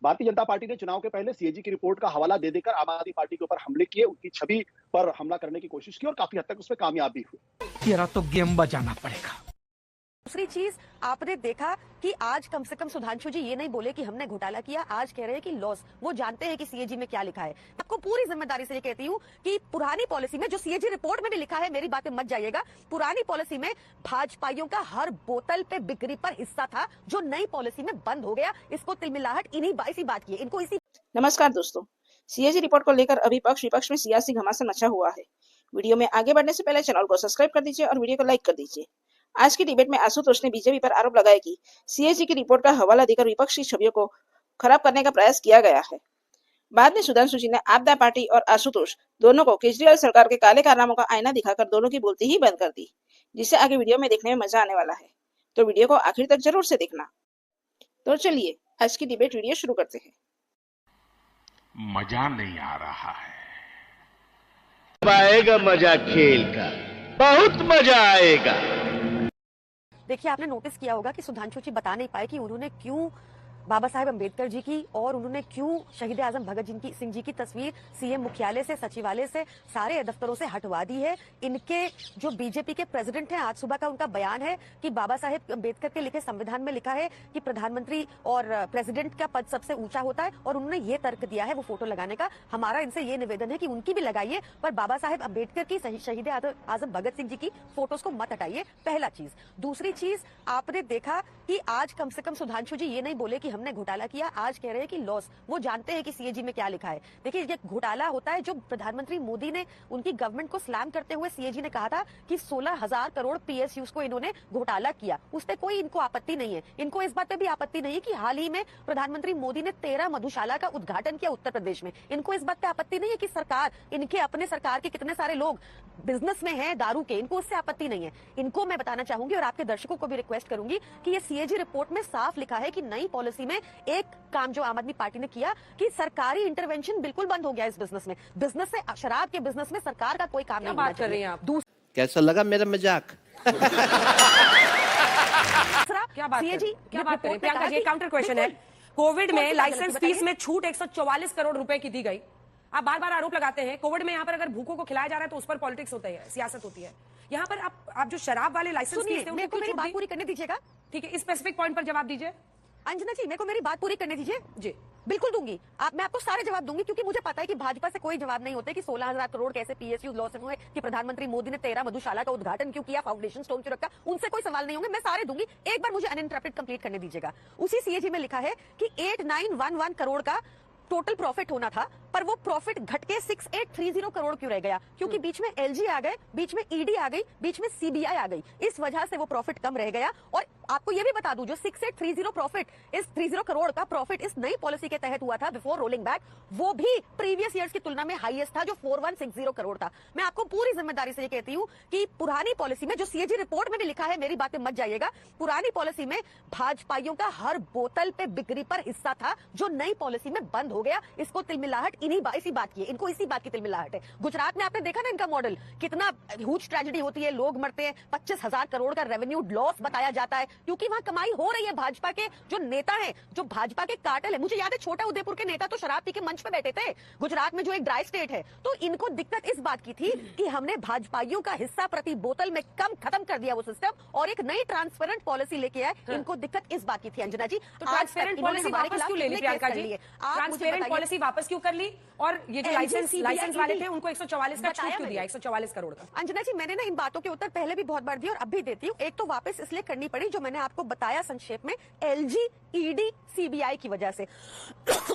Bharatiya Janata party ने चुनाव के पहले सीएजी की रिपोर्ट का हवाला दे देकर आम आदमी पार्टी के ऊपर हमले किए, उनकी छवि पर हमला करने की कोशिश की और काफी हद तक उसमें कामयाब भी हुए। तेरा तो गेम बजाना पड़ेगा। दूसरी चीज आपने देखा कि आज कम से कम सुधांशु जी ये नहीं बोले कि हमने घोटाला किया, आज कह रहे हैं कि लॉस। वो जानते हैं कि सीएजी में क्या लिखा है। आपको पूरी जिम्मेदारी से ये कहती हूँ कि पुरानी पॉलिसी में, जो सीएजी रिपोर्ट में भी लिखा है, मेरी बातें मत जाइएगा, पुरानी पॉलिसी में भाजपाइयों का हर बोतल पे बिक्री पर हिस्सा था, जो नई पॉलिसी में बंद हो गया। इसको तिलमिलाहट इन्हीं इसी बात की है, इनको इसी। नमस्कार दोस्तों, सीएजी रिपोर्ट को लेकर अभी पक्ष विपक्ष में सियासी घमासान मचा हुआ है। वीडियो में आगे बढ़ने से पहले चैनल को सब्सक्राइब कर दीजिए और वीडियो को लाइक कर दीजिए। आज की डिबेट में आशुतोष ने बीजेपी पर आरोप लगाया कि सीएजी की रिपोर्ट का हवाला देकर विपक्ष की छवियों को खराब करने का प्रयास किया गया है। बाद में सुधांशु जी ने आपदा पार्टी और आशुतोष दोनों को केजरीवाल सरकार के काले कारनामों का आईना दिखाकर दोनों की बोलती ही बंद कर दी, जिससे आगे वीडियो में देखने में मजा आने वाला है। तो वीडियो को आखिर तक जरूर से देखना। तो चलिए आज की डिबेट वीडियो शुरू करते हैं। मजा नहीं आ रहा है। आएगा मजा खेल का, बहुत मजा आएगा। देखिए, आपने नोटिस किया होगा कि सुधांशु जी बता नहीं पाए कि उन्होंने क्यों बाबा साहेब अम्बेडकर जी की और उन्होंने क्यों शहीद आजम भगत सिंह जी की तस्वीर सीएम मुख्यालय से, सचिवालय से, सारे दफ्तरों से हटवा दी है। इनके जो बीजेपी के प्रेसिडेंट हैं, आज सुबह का उनका बयान है कि बाबा साहेब अम्बेडकर के लिखे संविधान में लिखा है कि प्रधानमंत्री और प्रेसिडेंट का पद सबसे ऊंचा होता है, और उन्होंने ये तर्क दिया है वो फोटो लगाने का। हमारा इनसे ये निवेदन है कि उनकी भी लगाइए, पर बाबा साहेब अम्बेडकर की, शहीद आजम भगत सिंह जी की फोटोज को मत हटाइए, पहला चीज। दूसरी चीज, आपने देखा कि आज कम से कम सुधांशु जी ये नहीं बोले कि हमने घोटाला किया, आज कह रहे हैं कि लॉस। वो जानते हैं कि सीएजी में क्या लिखा है। देखिए, ये घोटाला होता है जो प्रधानमंत्री मोदी ने उनकी गवर्नमेंट को स्लैम करते हुए सीएजी ने कहा था कि 16,000 करोड़ पीएसयूज को इन्होंने घोटाला किया। उस पर कोई इनको आपत्ति नहीं है। इनको इस बात पे भी आपत्ति नहीं है कि हाल ही में प्रधानमंत्री मोदी ने 13 मधुशाला का उद्घाटन किया उत्तर प्रदेश में। इनको इस बात पे आपत्ति नहीं है कि सरकार, इनके अपने सरकार के कितने सारे लोग बिजनेस में हैं दारू के, इनको उससे आपत्ति नहीं है। इनको मैं बताना चाहूंगी और आपके दर्शकों को भी रिक्वेस्ट करूंगी कि ये सीएजी रिपोर्ट में साफ लिखा है कि नई पॉलिसी में एक काम जो आम आदमी पार्टी ने किया कि सरकारी इंटरवेंशन बिल्कुल बंद हो गया इस बिजनेस में। बिजनेस से, शराब के बिजनेस में सरकार का कोई काम नहीं होना चाहिए। कर रही हैं आप? कैसा लगा मेरा मजाक? क्या बात सीएजी क्या बात करें प्रियंका जी, काउंटर क्वेश्चन है। कोविड में लाइसेंस फीस में छूट 144 करोड़ रुपए की दी गई। आप बार बार आरोप लगाते हैं कोविड में यहाँ पर अगर भूखों को खिलाया जा रहा है तो उस पर पॉलिटिक्स होता है, सियासत होती है। यहाँ पर आप जो शराब वाले लाइसेंस फीस थे उनको मेरी बात पूरी करने दीजिएगा। ठीक है, इस स्पेसिफिक पॉइंट पर जवाब दीजिए। अंजना जी, मेरे को मेरी बात पूरी करने दीजिए। जी बिल्कुल दूंगी। मैं आपको सारे जवाब दूंगी, क्योंकि मुझे पता है कि भाजपा से कोई जवाब नहीं होते कि 16,000 करोड़ कैसे पीएसयू लॉस हुए, कि प्रधानमंत्री मोदी ने 13 मधुशाला का उद्घाटन क्यों किया, फाउंडेशन स्टोन क्यों रखा, उनसे कोई सवाल नहीं होंगे। मैं सारे दूंगी, एक बार मुझे अनइंटरप्टेड कंप्लीट करने दीजिएगा। उसी सीएजी में लिखा है कि 8911 करोड़ का टोटल प्रॉफिट होना था, पर वो प्रॉफिट घट के 6830 करोड़ क्यों रह गया? क्योंकि बीच में एलजी आ गए, बीच में ईडी आ गई, बीच में सीबीआई आ गई। इस वजह से वो प्रॉफिट कम रह गया। और आपको ये भी बता दूं, जो 6830 प्रॉफिट, इस 30 करोड़ का प्रॉफिट इस नई पॉलिसी के तहत हुआ था बिफोर रोलिंग बैक, वो भी प्रीवियस ईयर्स की तुलना में हाईएस्ट था, जो 4160 करोड़ था। मैं आपको पूरी जिम्मेदारी से ये कहती हूँ कि पुरानी पॉलिसी में, जो सीएजी रिपोर्ट में भी लिखा है, मेरी बातें मत जाइएगा, पुरानी पॉलिसी में भाजपाइयों का हर बोतल पे बिक्री पर हिस्सा था, जो नई पॉलिसी में बंद हो गया। इसको तिलमिलाहट इसी बात की है, इनको इसी बात की तिलमिलाहट है। गुजरात में आपने देखा ना इनका मॉडल, कितना ह्यूज ट्रेजेडी होती है, लोग मरते हैं, 25,000 करोड़ का रेवेन्यू लॉस बताया जाता है, क्योंकि वहां कमाई हो रही है। भाजपा के जो नेता हैं, जो भाजपा के कार्टेल है, मुझे याद है छोटा उदयपुर के नेता तो शराब पी के मंच पे बैठे थे, गुजरात में जो एक ड्राई स्टेट है। तो इनको दिक्कत इस बात की थी कि हमने भाजपाइयों का हिस्सा प्रति बोतल में कम खत्म कर दिया वो सिस्टम, और एक नई ट्रांसपेरेंट पॉलिसी लेके आए। इनको दिक्कत इस बात की थी। अंजना जी, तो ट्रांसपेरेंट पॉलिसी वापस क्यों ले ली प्रियंका जी? ट्रांसपेरेंट पॉलिसी वापस क्यों कर ली? और ये जो लाइसेंस वाले थे उनको 144 का छूट क्यों दिया, 144 करोड़ का? अंजना जी, मैंने ना इन बातों के उत्तर पहले भी बहुत बार दिए और अब भी देती हूँ। एक तो वापस इसलिए करनी पड़ी, जो मैंने आपको बताया संक्षेप में, एलजी, ईडी, सीबीआई की वजह से।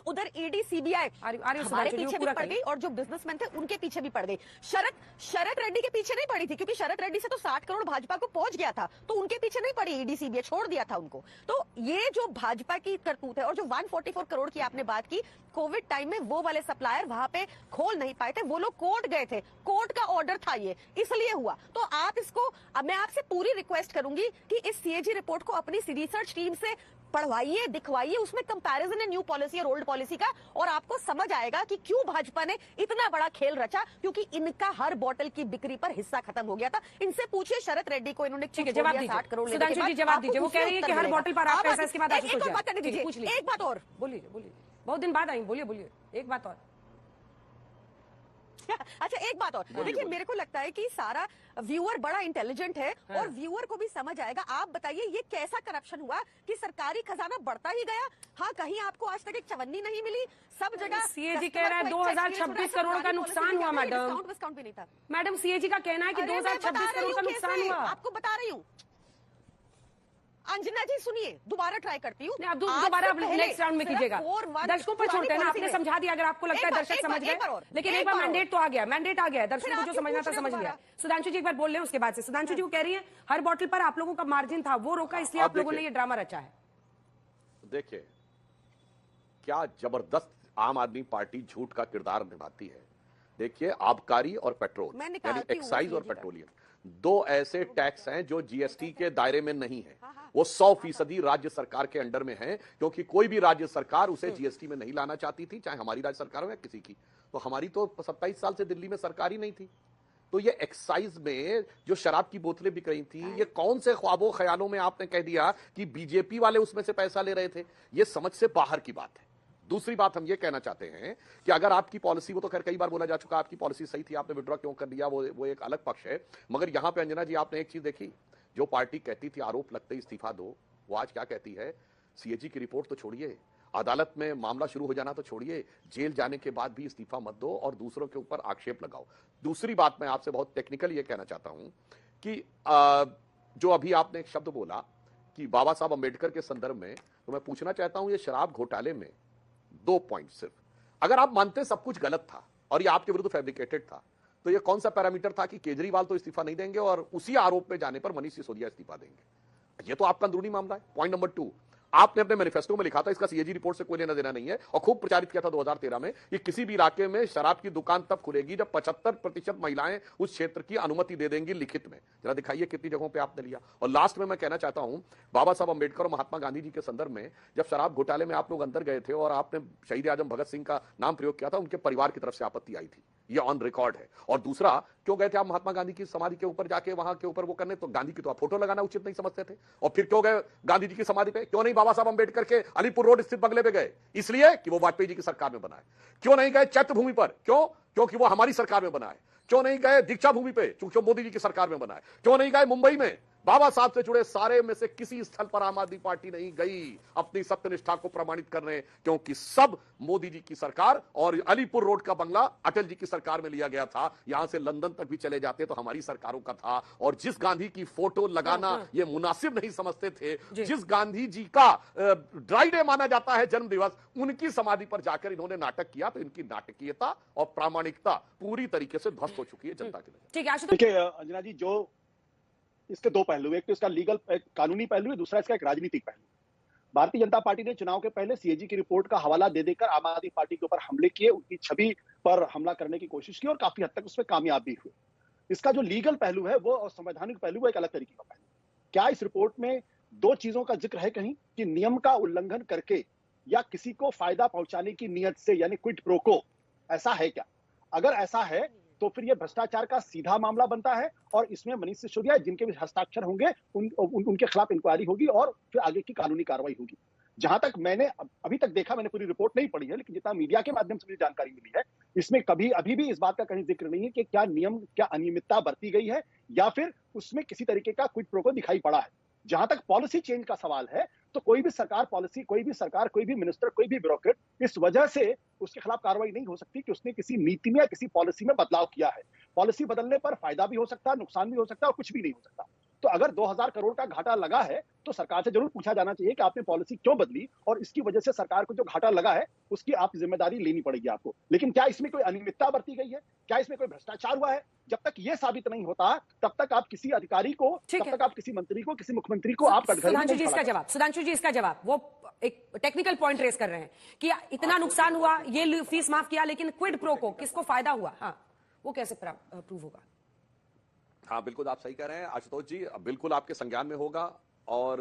उधर ईडी, सीबीआई हमारे पीछे भी पड़ गई, और जो बिजनेसमैन थे उनके पीछे भी पड़ गई। शरद रेड्डी के पीछे नहीं पड़ी थी, क्योंकि शरद रेड्डी से तो 60 करोड़ भाजपा को पहुंच गया था, तो उनके पीछे नहीं पड़ी ईडी, सीबीआई, छोड़ दिया था उनको। तो ये जो भाजपा की करतूत है, और जो 144 करोड़ की आपने बात की, कोविड टाइम में वो वाले सप्लायर वहां पे खोल नहीं पाए थे, वो लोग कोर्ट गए थे, कोर्ट का ऑर्डर था, ये इसलिए हुआ। तो आप इसको, अब मैं आपसे पूरी रिक्वेस्ट करूंगी कि इस सीएजी रिपोर्ट को अपनी रिसर्च टीम से पढ़वाइए, दिखवाइए, उसमें कंपैरिजन है न्यू पॉलिसी और ओल्ड पॉलिसी का, और आपको समझ आएगा कि क्यों भाजपा ने इतना बड़ा खेल रचा, क्योंकि इनका हर बोतल की बिक्री पर हिस्सा खत्म हो गया था। इनसे पूछिए शरद रेड्डी को, इन्होंने जवाब 60 करोड़ सुधांशु जी जवाब दीजिए। वो कह रही है कि हर बोतल पर आप पैसा, इसके बाद एक बात और बोलिए। बहुत दिन बाद आई, बोलिए बोलिए एक बात और। अच्छा एक बात और देखिए, मेरे को लगता है कि सारा व्यूअर बड़ा इंटेलिजेंट है और व्यूअर को भी समझ आएगा। आप बताइए ये कैसा करप्शन हुआ कि सरकारी खजाना बढ़ता ही गया। हाँ, कहीं आपको आज तक एक चवन्नी नहीं मिली, सब जगह सीएजी कह रहा है 2026 करोड़ का नुकसान हुआ मैडम। डिस्काउंट भी नहीं था मैडम सीएजी का कहना है कि 2026 करोड़ का नुकसान हुआ। आपको बता रही हूँ। अंजना जी सुनिए, दोबारा ट्राई करती हूँ। आप दोबारा नेक्स्ट राउंड में कीजिएगा। दर्शकों पर छोड़ते हैं ना, आपने समझा दिया, अगर आपको लगता है दर्शक समझ गए, लेकिन एक बार मैंडेट तो आ गया, मैंडेट आ गया, दर्शकों को जो समझना था समझ लिया। सुधांशु जी एक बार बोल रहे हैं, उसके बाद से सुधांशु जी को कह रही है हर बॉटल पर आप लोगों का मार्जिन था, वो रोका, इसलिए आप लोगों ने ये ड्रामा रचा है। देखिए क्या जबरदस्त आम आदमी पार्टी झूठ का किरदार निभाती है। देखिए आबकारी और पेट्रोल यानी एक्साइज और पेट्रोलियम, दो ऐसे टैक्स हैं जो जीएसटी के दायरे में नहीं है। वो 100% राज्य सरकार के अंडर में है, क्योंकि कोई भी राज्य सरकार उसे जीएसटी में नहीं लाना चाहती थी, चाहे हमारी राज्य सरकार हो या किसी की। तो हमारी तो 27 साल से दिल्ली में सरकार ही नहीं थी। तो ये एक्साइज में जो शराब की बोतलें बिक रही थी, ये कौन से ख्वाबों ख्यालों में आपने कह दिया कि बीजेपी वाले उसमें से पैसा ले रहे थे? ये समझ से बाहर की बात है। दूसरी बात हम ये कहना चाहते हैं कि अगर आपकी पॉलिसी, वो तो खैर कई बार बोला जा चुका, आपकी पॉलिसी सही थी, आपने विड्रॉ क्यों कर दिया, वो एक अलग पक्ष है। मगर यहां पे अंजना जी आपने एक चीज देखी, जो पार्टी कहती थी आरोप लगते ही इस्तीफा दो, वो आज क्या कहती है? सीएजी की रिपोर्ट तो छोड़िए, अदालत में मामला शुरू हो जाना तो छोड़िए, जेल जाने के बाद भी इस्तीफा मत दो और दूसरों के ऊपर आक्षेप लगाओ। दूसरी बात मैं आपसे बहुत टेक्निकल ये कहना चाहता हूं कि जो अभी आपने एक शब्द बोला कि बाबा साहब अंबेडकर के संदर्भ में, तो मैं पूछना चाहता हूं ये शराब घोटाले में 2 पॉइंट सिर्फ, अगर आप मानते सब कुछ गलत था और ये आपके विरुद्ध फैब्रिकेटेड था, तो ये कौन सा पैरामीटर था कि केजरीवाल तो इस्तीफा नहीं देंगे और उसी आरोप में जाने पर मनीष सिसोदिया इस्तीफा देंगे? ये तो आपका अंदरूनी मामला है। पॉइंट नंबर 2, आपने अपने मैनिफेस्टो में लिखा था, इसका सीएजी रिपोर्ट से कोई लेना देना नहीं है, और खूब प्रचारित किया था 2013 में कि किसी भी इलाके में शराब की दुकान तब खुलेगी जब 75% महिलाएं उस क्षेत्र की अनुमति दे देंगी लिखित में। जरा दिखाइए कितनी जगहों पे आपने लिया। और लास्ट में मैं कहना चाहता हूं, बाबा साहब अंबेडकर और महात्मा गांधी जी के संदर्भ में जब शराब घोटाले में आप लोग अंदर गए थे और आपने शहीद आजम भगत सिंह का नाम प्रयोग किया था, उनके परिवार की तरफ से आपत्ति आई थी, ये ऑन रिकॉर्ड है। और दूसरा, क्यों गए थे आप महात्मा गांधी की समाधि के ऊपर जाके वहां के ऊपर वो करने? तो गांधी की तो आप फोटो लगाना उचित नहीं समझते थे। और फिर क्यों गए गांधी जी की समाधि पे? क्यों नहीं बाबा साहब अंबेडकर के अलीपुर रोड स्थित बंगले पे गए? इसलिए कि वो वाजपेयी जी की सरकार में बना है। क्यों नहीं गए चैत्य भूमि पर? क्यों? क्योंकि वो हमारी सरकार में बना है। क्यों नहीं गए दीक्षा भूमि पे? क्योंकि मोदी जी की सरकार में बना है। क्यों नहीं गए मुंबई में? बाबा साहब से जुड़े सारे में से किसी स्थल पर आम आदमी पार्टी नहीं गई अपनी सत्यनिष्ठा को प्रमाणित करने, क्योंकि सब मोदी जी की सरकार और अलीपुर रोड का बंगला अटल जी की सरकार में लिया गया था। यहां से लंदन तक भी चले जाते तो हमारी सरकारों का था। और जिस गांधी की फोटो लगाना ये मुनासिब नहीं समझते थे, जिस गांधी जी का ड्राई डे माना जाता है जन्म दिवस, उनकी समाधि पर जाकर इन्होंने नाटक किया, तो इनकी नाटकीयता और प्रामाणिकता पूरी तरीके से ध्वस्त हो चुकी है जनता के लिए। ठीक है देखिए अंजना जी, जो इसके 2 पहलू, एक तो इसका लीगल कानूनी पहलू है, दूसरा इसका एक राजनीतिक पहलू। भारतीय जनता पार्टी ने चुनाव के पहले सीएजी की रिपोर्ट का हवाला दे देकर आम आदमी पार्टी के ऊपर हमले किए, उनकी छवि पर हमला करने की कोशिश की और काफी हद तक उसमें कामयाब भी हुए। इसका जो लीगल पहलू है वो और संवैधानिक पहलू वो एक अलग तरीके का पहलू। क्या इस रिपोर्ट में 2 चीजों का जिक्र है कहीं कि नियम का उल्लंघन करके या किसी को फायदा पहुंचाने की नीयत से, यानी क्विड प्रो को, ऐसा है क्या? अगर ऐसा है तो फिर यह भ्रष्टाचार का सीधा मामला बनता है और इसमें मनीष सिसोदिया जिनके भी हस्ताक्षर होंगे उनके खिलाफ इंक्वायरी होगी और फिर आगे की कानूनी कार्रवाई होगी। जहां तक मैंने अभी तक देखा, मैंने पूरी रिपोर्ट नहीं पढ़ी है, लेकिन जितना मीडिया के माध्यम से मुझे जानकारी मिली है, इसमें कभी अभी भी इस बात का कहीं जिक्र नहीं है कि क्या नियम, क्या अनियमितता बरती गई है या फिर उसमें किसी तरीके का क्विड प्रो को दिखाई पड़ा है। जहां तक पॉलिसी चेंज का सवाल है, तो कोई भी सरकार पॉलिसी, कोई भी सरकार, कोई भी मिनिस्टर, कोई भी ब्यूरोक्रेट इस वजह से उसके खिलाफ कार्रवाई नहीं हो सकती कि उसने किसी नीति में या किसी पॉलिसी में बदलाव किया है। पॉलिसी बदलने पर फायदा भी हो सकता है, नुकसान भी हो सकता है और कुछ भी नहीं हो सकता। तो अगर 2000 करोड़ का घाटा लगा है तो सरकार से जरूर पूछा जाना चाहिए कि आपने पॉलिसी क्यों बदली और इसकी वजह से सरकार को जो घाटा लगा है उसकी आप जिम्मेदारी लेनी पड़ेगी आपको। लेकिन क्या इसमें कोई अनियमितता बरती गई है, क्या इसमें कोई भ्रष्टाचार हुआ है, जब तक ये साबित नहीं होता तब तक आप किसी अधिकारी को, तब तक आप किसी मंत्री को, किसी मुख्यमंत्री को आप सुधांशु जी इसका जवाब वो एक टेक्निकल पॉइंट रेस कर रहे हैं कि इतना नुकसान हुआ, ये फीस माफ किया, लेकिन क्विड प्रो को किसको फायदा हुआ, हाँ वो कैसे प्रूव होगा? हाँ बिल्कुल आप सही कह रहे हैं आशुतोष जी, बिल्कुल आपके संज्ञान में होगा। और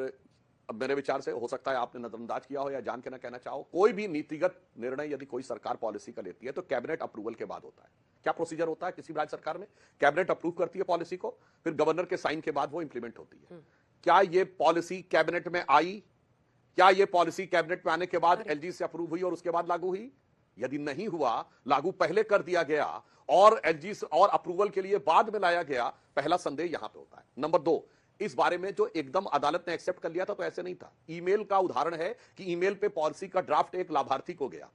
अब मेरे विचार से हो सकता है आपने नजरअंदाज किया हो या जान के ना कहना चाहो, कोई भी नीतिगत निर्णय यदि कोई सरकार पॉलिसी का लेती है तो कैबिनेट अप्रूवल के बाद होता है। क्या प्रोसीजर होता है किसी राज्य सरकार में? कैबिनेट अप्रूव करती है पॉलिसी को, फिर गवर्नर के साइन के बाद वो इंप्लीमेंट होती है। क्या ये पॉलिसी कैबिनेट में आई? क्या यह पॉलिसी कैबिनेट में आने के बाद एलजी से अप्रूव हुई और उसके बाद लागू हुई? यदि नहीं हुआ, लागू पहले कर दिया गया और एलजी और अप्रूवल के लिए बाद में लाया गया, पहला संदेह यहां पे होता है। नंबर 2, इस बारे में जो एकदम अदालत ने एक्सेप्ट कर लिया था तो ऐसे नहीं था। ईमेल का उदाहरण है कि ईमेल पे पॉलिसी का ड्राफ्ट एक लाभार्थी को गया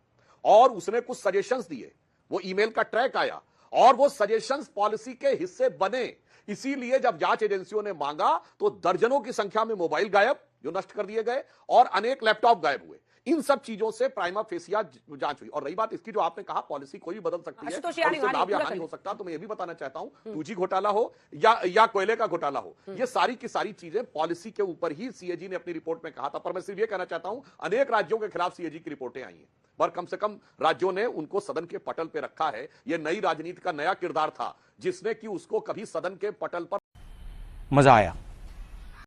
और उसने कुछ सजेशंस दिए, वो ईमेल का ट्रैक आया और वो सजेशंस पॉलिसी के हिस्से बने। इसीलिए जब जांच एजेंसियों ने मांगा तो दर्जनों की संख्या में मोबाइल गायब, जो नष्ट कर दिए गए, और अनेक लैपटॉप गायब हुए। इन सब चीजों से प्राइमा फेसिया जांच हुई। और रही बात इसकी, जो आपने कहा पॉलिसी कोई भी बदल सकती है और उससे लाभ या हानि हो सकता है, तो मैं ये भी बताना चाहता हूं 2G घोटाला हो या कोयले का घोटाला हो, ये सारी की सारी चीजें पॉलिसी के ऊपर ही सीएजी ने अपनी रिपोर्ट में कहा था। पर मैं सिर्फ ये कहना चाहता हूं, अनेक राज्यों के खिलाफ सीएजी की रिपोर्टें आई हैं, पर कम से कम राज्यों ने उनको सदन के पटल पे रखा है। यह नई राजनीति का नया किरदार था जिसने कि उसको कभी सदन के पटल पर मजा आया।